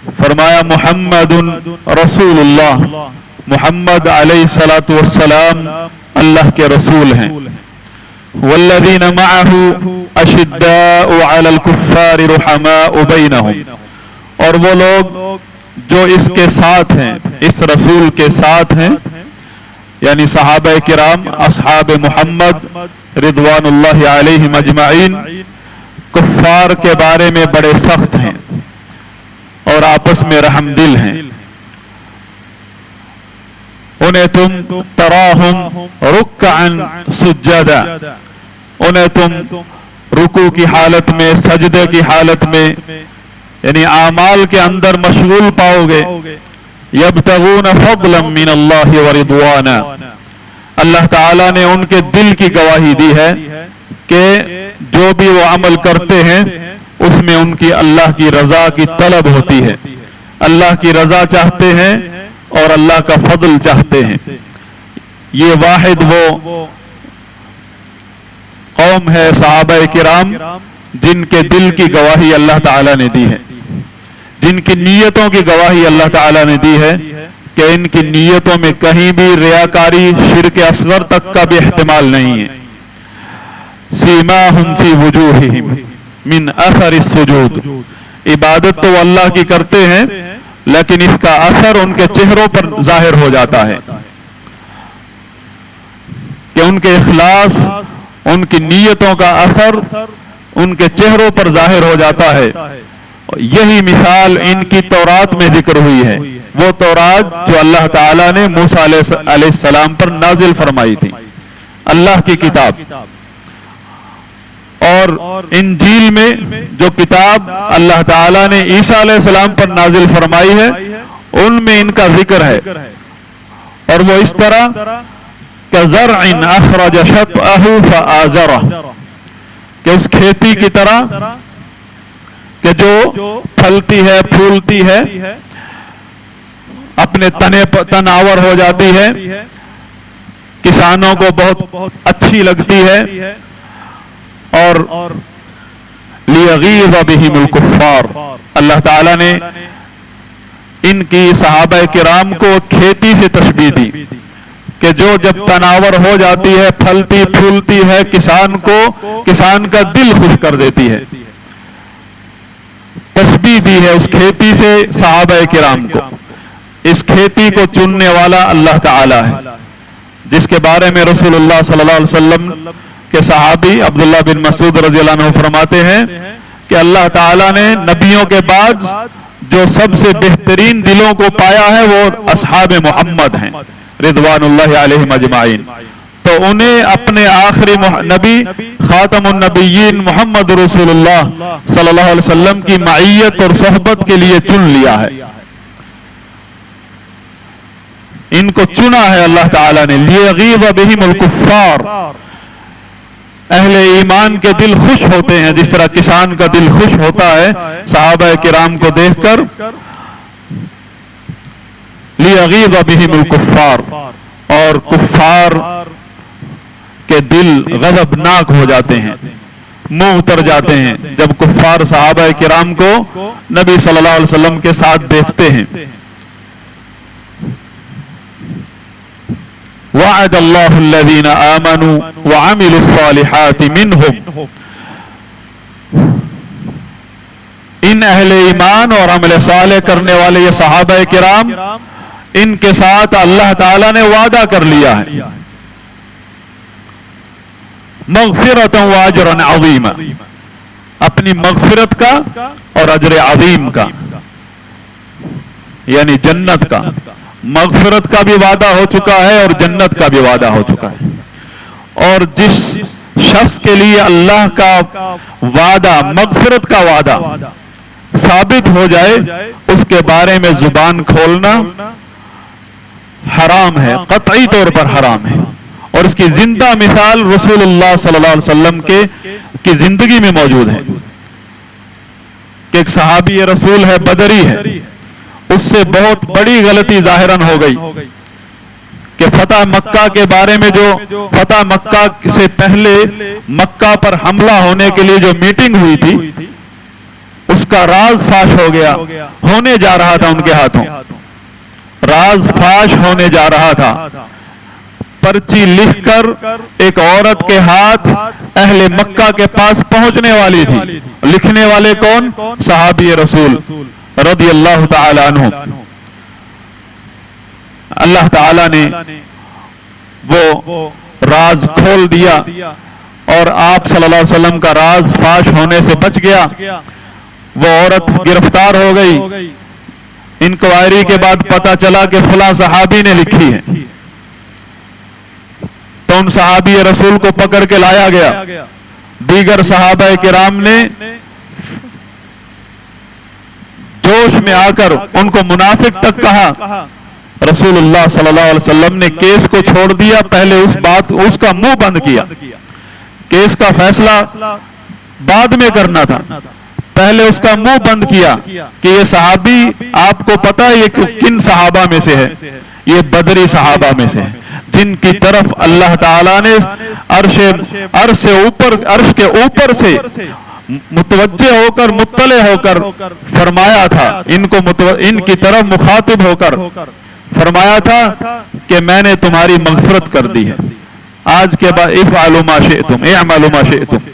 فرمایا محمد رسول اللہ، محمد علیہ الصلوۃ والسلام اللہ کے رسول ہیں۔ والذین معہ اشداء علی الکفار رحماء بینہم، اور وہ لوگ جو اس کے ساتھ ہیں، اس رسول کے ساتھ ہیں، یعنی صحابہ کرام اصحاب محمد رضوان اللہ علیہم اجمعین، کفار کے بارے میں بڑے سخت ہیں اور آپس میں رحم دل ہیں۔ انہیں تم تراہم رکعا سجدا، انہیں تم رکوع کی حالت میں، سجدے کی حالت میں، یعنی اعمال کے اندر مشغول پاؤ گے۔ یبتغون فضلا من اللہ ورضوانا، اللہ تعالیٰ نے ان کے دل کی گواہی دی ہے کہ جو بھی وہ عمل کرتے ہیں اس میں ان کی اللہ کی رضا کی طلب ہوتی ہے، اللہ کی رضا چاہتے ہیں اور اللہ کا فضل چاہتے ہیں۔ یہ واحد وہ قوم ہے صحابہ کرام جن کے دل کی گواہی اللہ تعالیٰ نے دی ہے، جن کی نیتوں کی گواہی اللہ تعالیٰ نے دی ہے کہ ان کی نیتوں میں کہیں بھی ریاکاری، شرک اصغر تک کا بھی احتمال نہیں ہے۔ سیماہم فی وجوہہم من اثر السجود، عبادت تو اللہ کی کرتے ہیں لیکن اس کا اثر ان کے چہروں پر ظاہر ہو جاتا ہے کہ ان کے اخلاص، ان کی نیتوں کا اثر ان کے چہروں پر ظاہر ہو جاتا ہے۔ یہی مثال ان کی تورات میں ذکر ہوئی ہے، وہ تورات جو اللہ تعالیٰ نے موسیٰ علیہ السلام پر نازل فرمائی تھی، اللہ کی کتاب، اور انجیل میں جو کتاب اللہ تعالیٰ نے عیسیٰ علیہ السلام پر نازل فرمائی ہے ان میں ان کا ذکر ہے، اور وہ اس طرح كَزَرْعٍ أَخْرَجَ شَطْأَهُ فَآزَرَهُ، کہ اس کھیتی کی طرح کہ جو پھلتی ہے، پھولتی ہے، اپنے تناور ہو جاتی ہے، کسانوں کو بہت اچھی لگتی ہے، اور لِيَغِيظَ بِهِمُ الْكُفَّارِ، اللہ تعالیٰ نے ان کی صحابہ کرام کو کھیتی سے تشبیہ دی کہ جو جب تناور ہو جاتی ہے، پھلتی پھولتی ہے، کسان کا دل خوش کر دیتی ہے۔ تشبیہ دی ہے اس کھیتی سے صحابہ کرام کو۔ اس کھیتی کو چننے والا اللہ تعالی ہے، جس کے بارے میں رسول اللہ صلی اللہ علیہ وسلم کے صحابی عبداللہ بن مسعود رضی اللہ عنہ فرماتے ہیں کہ اللہ تعالیٰ نے نبیوں کے بعد جو سب سے بہترین دلوں کو پایا ہے وہ اصحاب محمد ہیں رضوان اللہ علیہم اجمعین، تو انہیں اپنے آخری نبی خاتم النبیین محمد رسول اللہ صلی اللہ علیہ وسلم کی معیت اور صحبت کے لیے چن لیا ہے، ان کو چنا ہے اللہ تعالیٰ نے۔ لیغیظ بہم الکفار، اہل ایمان کے دل خوش ہوتے ہیں جس طرح کسان کا دل خوش ہوتا ہے صحابہ کرام کو دیکھ کر۔ لیغیظ بہم الکفار، اور کفار کے دل غضبناک ہو جاتے ہیں، منہ اتر جاتے ہیں جب کفار صحابہ کرام کو نبی صلی اللہ علیہ وسلم کے ساتھ دیکھتے ہیں۔ وعد اللہ الذین آمنوا وعملوا الصالحات منہم، ان اہل ایمان اور عمل صالح کرنے والے یہ صحابہ کرام، ان کے ساتھ اللہ تعالیٰ نے وعدہ کر لیا ہے مغفرۃ واجرا عظیما، اپنی مغفرت کا اور اجر عظیم کا، یعنی جنت کا۔ مغفرت کا بھی وعدہ ہو چکا ہے اور جنت کا بھی وعدہ ہو چکا ہے، اور جس شخص کے لیے اللہ کا وعدہ، مغفرت کا وعدہ ثابت ہو جائے اس کے بارے میں زبان کھولنا حرام ہے، قطعی طور پر حرام ہے، اور اس کی زندہ مثال رسول اللہ صلی اللہ علیہ وسلم کی زندگی میں موجود ہے کہ ایک صحابی رسول ہے، بدری ہے، اس سے بہت بڑی غلطی ظاہراً ہو گئی کہ فتح مکہ کے بارے میں، جو فتح مکہ سے پہلے مکہ پر حملہ ہونے کے لیے جو میٹنگ ہوئی تھی اس کا راز فاش ہو گیا، ہونے جا رہا تھا ان کے ہاتھوں، راز فاش ہونے جا رہا تھا۔ پرچی لکھ کر ایک عورت کے ہاتھ اہل مکہ کے پاس پہنچنے والی تھی۔ لکھنے والے کون؟ صحابی رسول رضی اللہ تعالی عنہ۔ اللہ تعالی نے وہ راز کھول دیا اور آپ صلی اللہ علیہ وسلم کا راز فاش ہونے سے بچ گیا۔ وہ عورت گرفتار ہو گئی، انکوائری کے بعد پتہ چلا کہ فلاں صحابی نے لکھی ہے، تو ان صحابی رسول کو پکڑ کے لایا گیا۔ دیگر صحابہ کرام نے جوش میں آ کر ان کو منافق تک کہا۔ رسول اللہ صلی اللہ علیہ وسلم نے کیس کو چھوڑ دیا، پہلے اس کا منہ بند کیا۔ کیس کا فیصلہ بعد میں کرنا تھا، پہلے اس کا منہ بند کیا کہ یہ صحابی آپ کو پتہ ہے یہ کن صحابہ میں سے ہے؟ یہ بدری صحابہ میں سے ہے، جن کی طرف اللہ تعالیٰ نے عرش کے اوپر سے متوجہ ہو کر مطلع ہو کر فرمایا تھا، ان کی طرف مخاطب ہو کر فرمایا تھا کہ میں نے تمہاری مغفرت کر دی ہے، آج کے بعد افعلوا ما شئتم اعملوا ما شئتم۔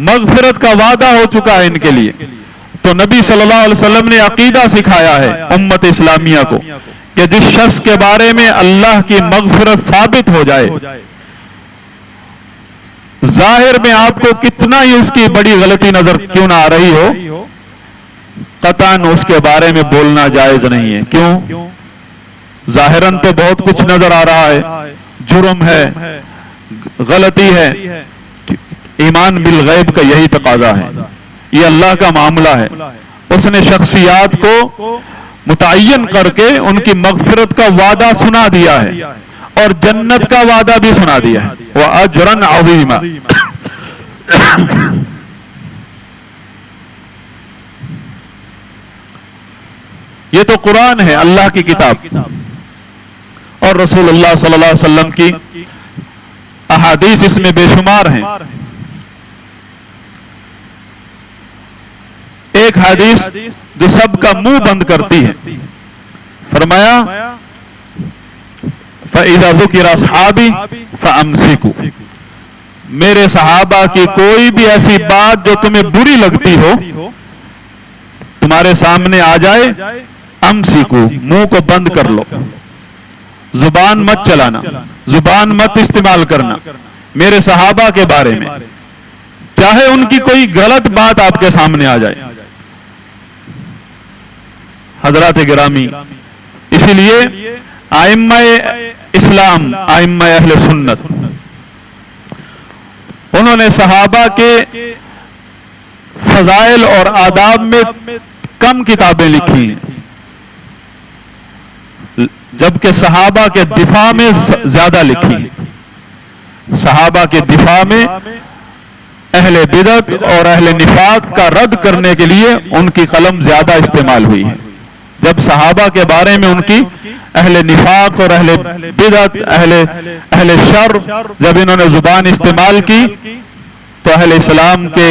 مغفرت کا وعدہ ہو چکا ہے ان کے لیے۔ تو نبی صلی اللہ علیہ وسلم نے عقیدہ سکھایا ہے امت اسلامیہ کو کہ جس شخص کے بارے میں اللہ کی مغفرت ثابت ہو جائے، ظاہر میں آپ کو کتنا ہی اس کی بڑی غلطی نظر کیوں نہ آ رہی ہو، قطعاً اس کے بارے میں بولنا جائز نہیں ہے۔ کیوں؟ ظاہراً تو بہت کچھ نظر آ رہا ہے، جرم ہے، غلطی ہے۔ ایمان بالغیب کا یہی تقاضا ہے، یہ اللہ کا معاملہ ہے۔ اس نے شخصیات کو متعین کر کے ان کی مغفرت کا وعدہ سنا دیا ہے اور جنت کا وعدہ بھی سنا دیا ہے، وَأَجْرًا عَظِيمًا۔ یہ تو قرآن ہے، اللہ کی کتاب، اور رسول اللہ صلی اللہ علیہ وسلم کی احادیث اس میں بے شمار ہیں۔ ایک حدیث جو سب کا منہ بند کرتی ہے، فرمایا فَإِذَا ذُكِرَ أَصْحَابِي فَأَمْسِكُوا۔ میرے صحابہ کی کوئی بھی ایسی بات جو تمہیں بری لگتی ہو تمہارے سامنے آ جائے، امسکو، منہ کو بند کر لو، زبان مت چلانا، زبان مت استعمال کرنا میرے صحابہ کے بارے میں، چاہے ان کی کوئی غلط بات آپ کے سامنے آ جائے۔ حضرات گرامی، اسی لیے ائمہ اسلام، ائمہ اہل سنت، انہوں نے صحابہ کے فضائل اور آداب میں کم کتابیں لکھی ہیں، جبکہ صحابہ کے دفاع میں زیادہ لکھی ہیں۔ صحابہ کے دفاع میں اہل بدعت اور اہل نفاق کا رد کرنے کے لیے ان کی قلم زیادہ استعمال ہوئی ہے۔ جب صحابہ کے بارے میں ان کی اہل نفاق اور اہل بدعت، اہل شر، جب انہوں نے زبان استعمال کی تو اہل اسلام کے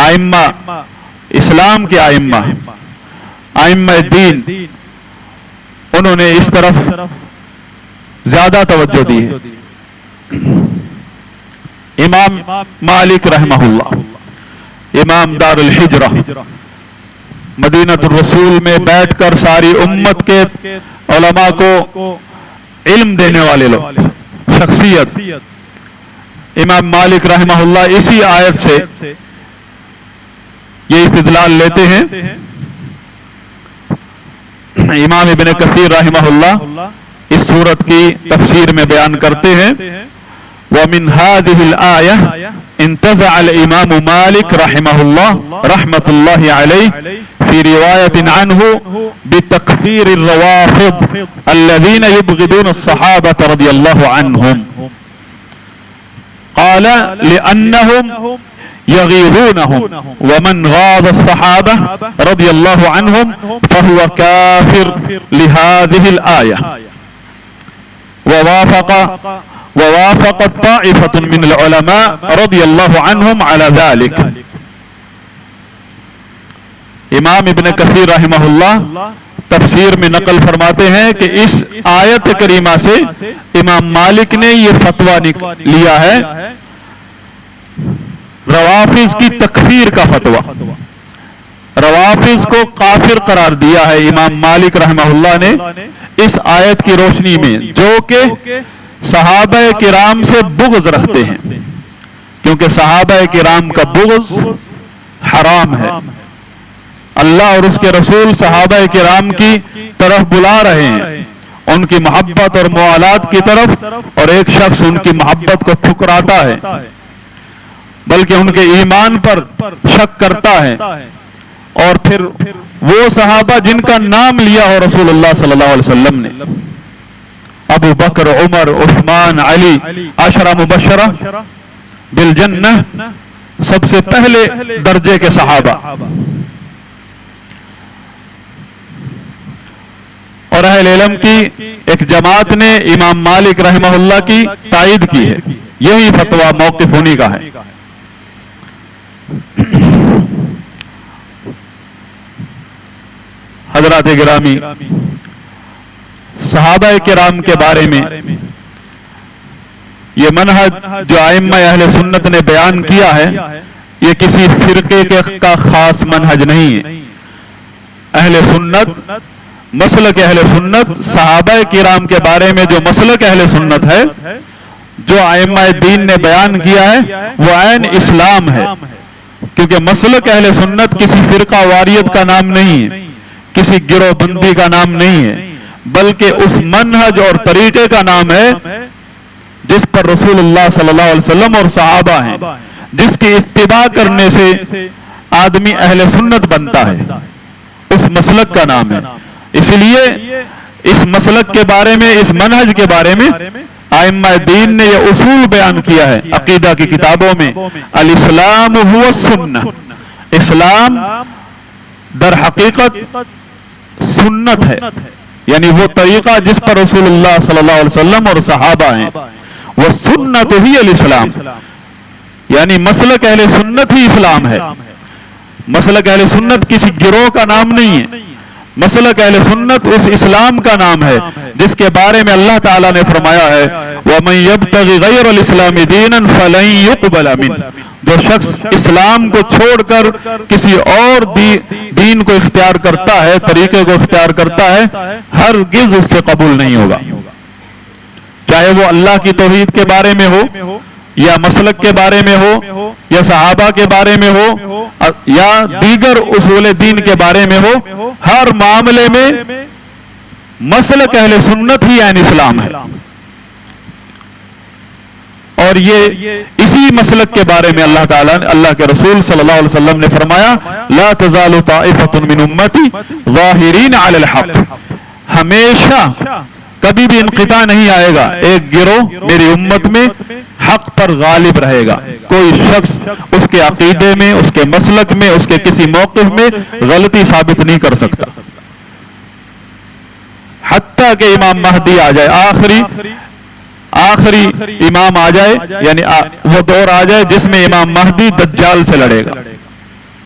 ائمہ، اسلام کے ائمہ، ائمہ دین، انہوں نے اس طرف زیادہ توجہ دی ہے۔ امام مالک رحمہ اللہ، امام دار الحجرہ، مدینہ الرسول میں بیٹھ کر ساری امت کے علماء کو علم دینے والے لوگ، شخصیت، امام مالک رحمہ اللہ اسی آیت سے یہ استدلال لیتے ہیں۔ امام ابن کثیر رحمہ اللہ اس سورت کی تفسیر میں بیان کرتے ہیں، وَمِنْ هَذِهِ الْآيَةِ انتزع الإمام مالك رحمه الله رحمة الله عليه في رواية عنه بتكفير الروافض الذين يبغضون الصحابة رضي الله عنهم، قال لأنهم يغيظونهم، ومن غاض الصحابة رضي الله عنهم فهو كافر لهذه الآية، ووافقت طائفة من العلماء رضي الله عنهم على ذلك۔ امام ابن کثیر رحمہ اللہ تفسیر میں نقل فرماتے ہیں کہ اس آیت کریمہ سے امام مالک نے یہ فتویٰ لیا ہے، روافض کی تکفیر کا فتویٰ، روافض کو کافر قرار دیا ہے امام مالک رحمہ اللہ نے اس آیت کی روشنی میں، جو کہ صحابہ کرام سے بغض رکھتے ہیں، کیونکہ صحابہ کرام کا بغض حرام ہے۔ اللہ اور اس کے رسول صحابہ کرام کی طرف بلا رہے ہیں، ان کی محبت اور موالات کی طرف، اور ایک شخص ان کی محبت کو ٹھکراتا ہے بلکہ ان کے ایمان پر شک کرتا ہے، اور پھر وہ صحابہ جن کا نام لیا ہو رسول اللہ صلی اللہ علیہ وسلم نے، ابو بکر، عمر، عثمان، علی، عشرہ مبشرہ بالجنہ، سب سے پہلے درجے کے صحابہ، اور اہل علم کی ایک جماعت نے امام مالک رحمہ اللہ کی تائید کی ہے، یہی فتویٰ موقف انہی کا ہے۔ حضرات گرامی، صحابہ کرام کے بارے میں یہ منہج جو ائمہ اہل سنت نے بیان کیا ہے، یہ کسی فرقے کا خاص منہج نہیں ہے۔ اہل سنت، مسلک اہل سنت، صحابہ کرام کے بارے میں جو مسلک اہل سنت ہے، جو ائمہ دین نے بیان کیا ہے، وہ عین اسلام ہے، کیونکہ مسلک اہل سنت کسی فرقہ واریت کا نام نہیں ہے، کسی گروہ بندی کا نام نہیں ہے، بلکہ اس منہج اور طریقے کا نام ہے جس پر رسول اللہ صلی اللہ علیہ وسلم اور صحابہ ہیں، جس کی اتباع کرنے سے آدمی اہل سنت بنتا ہے، اس مسلک کا نام ہے۔ اس لیے اس مسلک کے بارے میں، اس منہج کے بارے میں ائمہ دین نے یہ اصول بیان کیا ہے عقیدہ کی کتابوں میں، الاسلام هو السنہ، اسلام در حقیقت سنت ہے، یعنی وہ طریقہ جس پر رسول اللہ صلی اللہ علیہ وسلم اور صحابہ ہیں، وہ سنت ہی الاسلام، یعنی مسلک اہل سنت ہی اسلام ہے۔ مسلک اہل سنت کسی گروہ کا نام نہیں ہے، مسلک اہل سنت اس اسلام کا نام ہے جس کے بارے میں اللہ تعالیٰ نے فرمایا ہے وَمَن يَبْتَغِ غَيْرَ الْإِسْلَامِ دِينًا فَلَن يُقْبَلَ مِنْهُ، جو شخص اسلام کو چھوڑ کر کسی اور دین کو اختیار کرتا ہے، طریقے کو اختیار کرتا ہے، ہرگز اس سے قبول نہیں ہوگا، چاہے وہ اللہ کی توحید کے بارے میں ہو، یا مسلک کے بارے میں ہو، یا صحابہ کے بارے میں ہو، یا دیگر اصول دین کے بارے میں ہو، ہر معاملے میں مسلک اہل سنت ہی عین اسلام ہے۔ اور یہ اسی مسلک کے بارے میں اللہ تعالیٰ نے، اللہ کے رسول صلی اللہ علیہ وسلم نے فرمایا لا تزال طائفة من امتی ظاہرین علی الحق، ہمیشہ کبھی بھی انقطاع نہیں آئے گا، ایک گروہ میری امت میں حق پر غالب رہے گا، کوئی شخص اس کے عقیدے میں، اس کے مسلک میں، اس کے کسی موقف میں غلطی ثابت نہیں کر سکتا، حتیٰ کہ امام مہدی آ جائے، آخری امام آ جائے، یعنی وہ دور آ جائے جس میں امام مہدی دجال سے لڑے گا۔